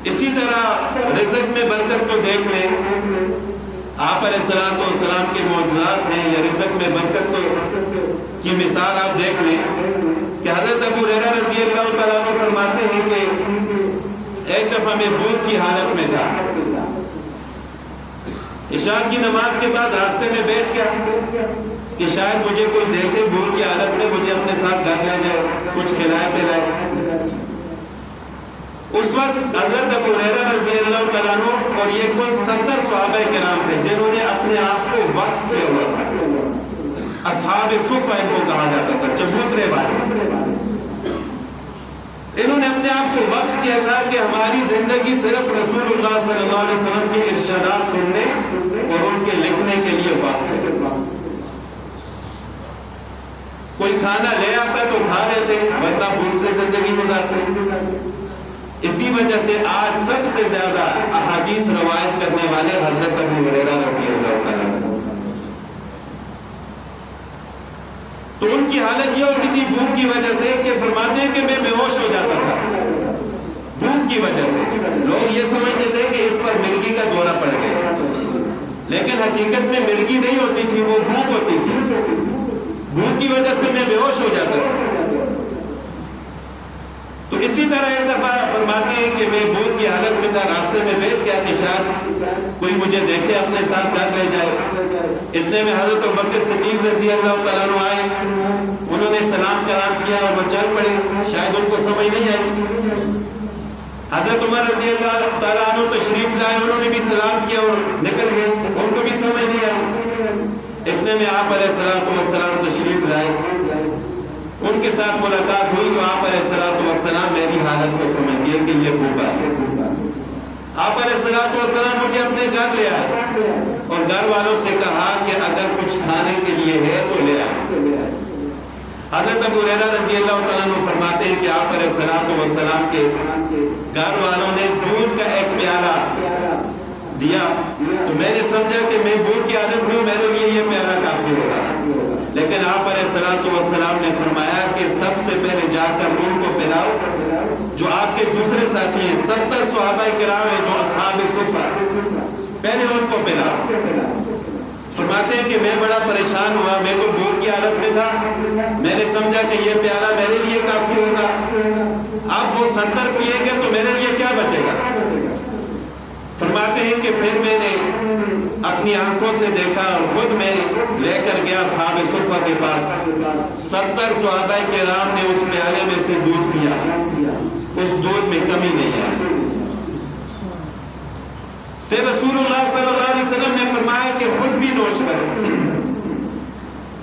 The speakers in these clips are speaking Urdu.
اسی طرح رزق میں برکت کو دیکھ لیں، آپ علیہ الصلوۃ والسلام کے معجزات ہیں یا رزق میں برکت کی مثال آپ دیکھ لیں کہ حضرت ابو ہریرہ رضی اللہ تعالیٰ عنہ فرماتے ہیں کہ ایک دفعہ میں بھوک کی حالت میں تھا، عشاء کی نماز کے بعد راستے میں بیٹھ گیا کہ شاید مجھے کوئی دیکھے بھوک کی حالت میں، مجھے اپنے ساتھ گھر لے جائے، کچھ کھلائے پلائے۔ اس وقت حضرت ابو ہریرہ رضی اللہ تعالیٰ عنہ اور یہ کل 70 صحابہ کرام تھے جنہوں نے اپنے آپ کو وقف کیا ہوا تھا، اصحاب صفہ ان کو کہا جاتا تھا، چبوترے والے۔ انہوں نے اپنے آپ کو وقف کیا تھا کہ ہماری زندگی صرف رسول اللہ صلی اللہ علیہ وسلم کے ارشادات سننے اور ان کے لکھنے کے لیے وقف ہے۔ کوئی کھانا لے آتا تو کھا لیتے، ورنہ بھوک سے زندگی گزارتے۔ اسی وجہ سے آج سب سے زیادہ احادیث روایت کرنے والے حضرت ابو ہریرہ رضی اللہ تعالیٰ عنہ۔ تو ان کی حالت یہ ہوتی تھی بھوک کی وجہ سے کہ فرماتے ہیں کہ میں بے ہوش ہو جاتا تھا بھوک کی وجہ سے۔ لوگ یہ سمجھتے تھے کہ اس پر مرگی کا دورہ پڑ گیا، لیکن حقیقت میں مرگی نہیں ہوتی تھی، وہ بھوک ہوتی تھی۔ بھوک کی وجہ سے میں بے ہوش ہو جاتا تھا۔ تو اسی طرح ایک دفعہ فرماتے ہیں کہ میں بھوک کی حالت میں تھا، راستے میں بیٹھ گیا کہ شاید کوئی مجھے دیکھے اپنے ساتھ گھر لے جائے۔ اتنے میں حضرت ابوبکر صدیق رضی اللہ تعالیٰ عنہ آئے، انہوں نے سلام کلام کیا اور وہ چل پڑے، شاید ان کو سمجھ نہیں آئی۔ حضرت عمر رضی اللہ تعالیٰ عنہ تشریف لائے، انہوں نے بھی سلام کیا اور نکل گئے، ان کو بھی سمجھ نہیں آئی۔ اتنے میں آپ علیہ الصلوۃ والسلام تشریف لائے، ان کے ساتھ ملاقات ہوئی تو آپ علیہ الصلوۃ والسلام میری حالت کو سمجھ گئے کہ یہ بھوکا ہے۔ آپ علیہ الصلوۃ والسلام مجھے اپنے گھر لے آئے اور گھر والوں سے کہا کہ اگر کچھ کھانے کے لیے ہے تو لے آئے۔ حضرت ابو ہریرہ رضی اللہ تعالیٰ عنہ فرماتے ہیں کہ آپ علیہ الصلوۃ والسلام کے گھر والوں نے دودھ کا ایک پیالہ دیا تو میں نے سمجھا کہ میں بھوک کی حالت میں ہوں، میرے لیے یہ پیالہ کافی ہوگا۔ لیکن آپ علیہ الصلوۃ والسلام نے فرمایا کہ سب سے پہلے جا کر ان کو پلاؤ جو آپ کے دوسرے ساتھی ہیں، 70 صحابہ کرام ہیں جو اصحاب صفہ، پہلے ان کو پلاؤ۔ فرماتے ہیں کہ میں بڑا پریشان ہوا، میں تو بھوک کی حالت میں تھا، میں نے سمجھا کہ یہ پیالہ میرے لیے کافی ہوگا، اب وہ 70 پیئیں گے تو میرے لیے کیا بچے گا؟ فرماتے ہیں کہ پھر میں نے اپنی آنکھوں سے دیکھا اور خود میں لے کر گیا اصحاب صفہ کے پاس، 70 صحابہ کرام نے اس پیالے میں سے دودھ پیا، اس دودھ میں کمی نہیں آئی۔ پھر رسول اللہ صلی اللہ علیہ وسلم نے فرمایا کہ خود بھی نوش کرو،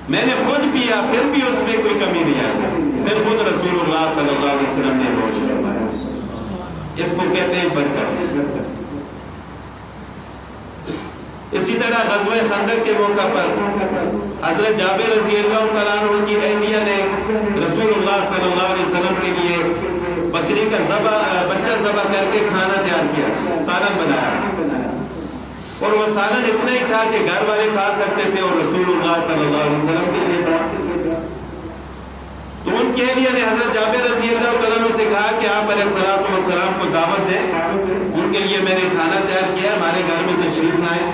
میں نے خود پیا پھر بھی اس میں کوئی کمی نہیں آئی، پھر خود رسول اللہ صلی اللہ علیہ وسلم نے نوش کروایا۔ اس کو کہتے ہیں برکت۔ اسی طرح غزوہ خندق کے موقع پر حضرت جابر رضی اللہ تعالیٰ عنہ کی اہلیہ نے رسول اللہ صلی اللہ علیہ وسلم کے لیے بکری کا بچہ ذبح کر کے کھانا تیار کیا، سالن بنایا، اور وہ سالن اتنا ہی تھا کہ گھر والے کھا سکتے تھے اور رسول اللہ صلی اللہ علیہ وسلم کے لیے تھا۔ تو ان کی اہلیہ نے حضرت جابر رضی اللہ تعالیٰ عنہ سے کہا کہ آپ علیہ الصلوۃ والسلام کو دعوت دیں، ان کے لیے میں نے کھانا تیار کیا، ہمارے گھر میں تشریف لائیں۔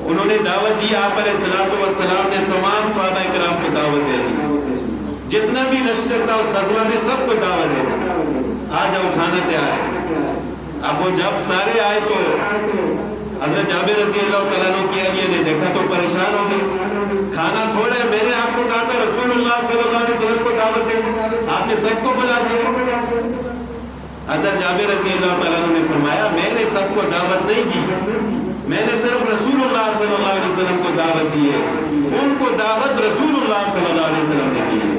انہوں نے دعوت دی، آپ علیہ الصلوۃ والسلام نے تمام صحابہ کرام کو دعوت دے دی، جتنا بھی لشکر تھا اس غزوہ میں سب کو دعوت دے دی، آ جاؤ کھانا تیار ہے۔ اب وہ جب سارے آئے تو حضرت جابر رضی اللہ تعالیٰ عنہ کی اہلیہ نے دیکھا تو پریشان ہو گئی، کھانا تھوڑا ہے، میں نے آپ کو کہا تھا رسول اللہ صلی اللہ علیہ وسلم کو دعوت دیں، آپ نے سب کو بلا دیا۔ حضرت جابر رضی اللہ تعالیٰ عنہ نے فرمایا میں نے سب کو دعوت نہیں دی، میں نے صرف رسول اللہ صلی اللہ علیہ وسلم کو دعوت دی ہے، ان کو دعوت رسول اللہ صلی اللہ علیہ وسلم نے دی ہے۔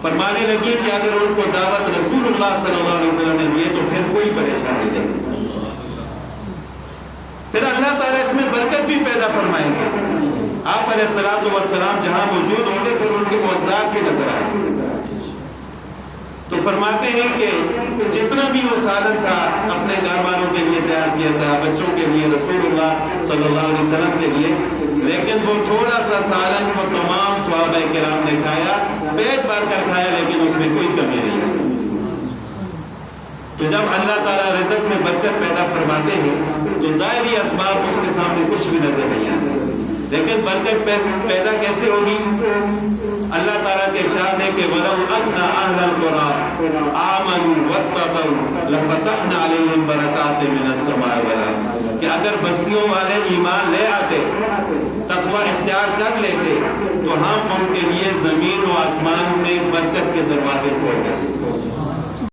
فرمانے لگی کہ اگر ان کو دعوت رسول اللہ صلی اللہ علیہ وسلم نے دی ہے تو پھر کوئی پریشانی نہیں، پھر اللہ تعالیٰ اس میں برکت بھی پیدا فرمائیں گے۔ آپ علیہ الصلوۃ والسلام جہاں موجود ہوں گے پھر ان کے معجزات بھی نظر آئیں گے۔ تو فرماتے ہیں کہ جتنا بھی وہ سالن تھا اپنے گھر والوں کے لیے تیار کیا تھا، بچوں کے لیے، رسول اللہ صلی اللہ علیہ وسلم کے لیے، لیکن وہ تھوڑا سا سالن کو تمام صحابہ کرام نے کھایا، پیٹ بھر کر کھایا، لیکن اس میں کوئی کمی نہیں ہے۔ تو جب اللہ تعالیٰ رزق میں برکت پیدا فرماتے ہیں تو ظاہری اسباب اس کے سامنے کچھ بھی نظر نہیں آتے، لیکن برکت پیدا کیسے ہوگی؟ اللہ تعالیٰ کے ارشاد ہے کہ وَلَوْ أَنَّ أَهْلَ الْقُرَىٰ آمَنُوا وَاتَّقَوْا لَفَتَحْنَا عَلَيْهِمْ بَرَكَاتٍ مِّنَ السَّمَاءِ وَالْأَرْضِ، کہ اگر بستیوں والے ایمان لے آتے، تقوی اختیار کر لیتے، تو ہم ان کے لیے زمین و آسمان میں برکت کے دروازے کھول دیتے۔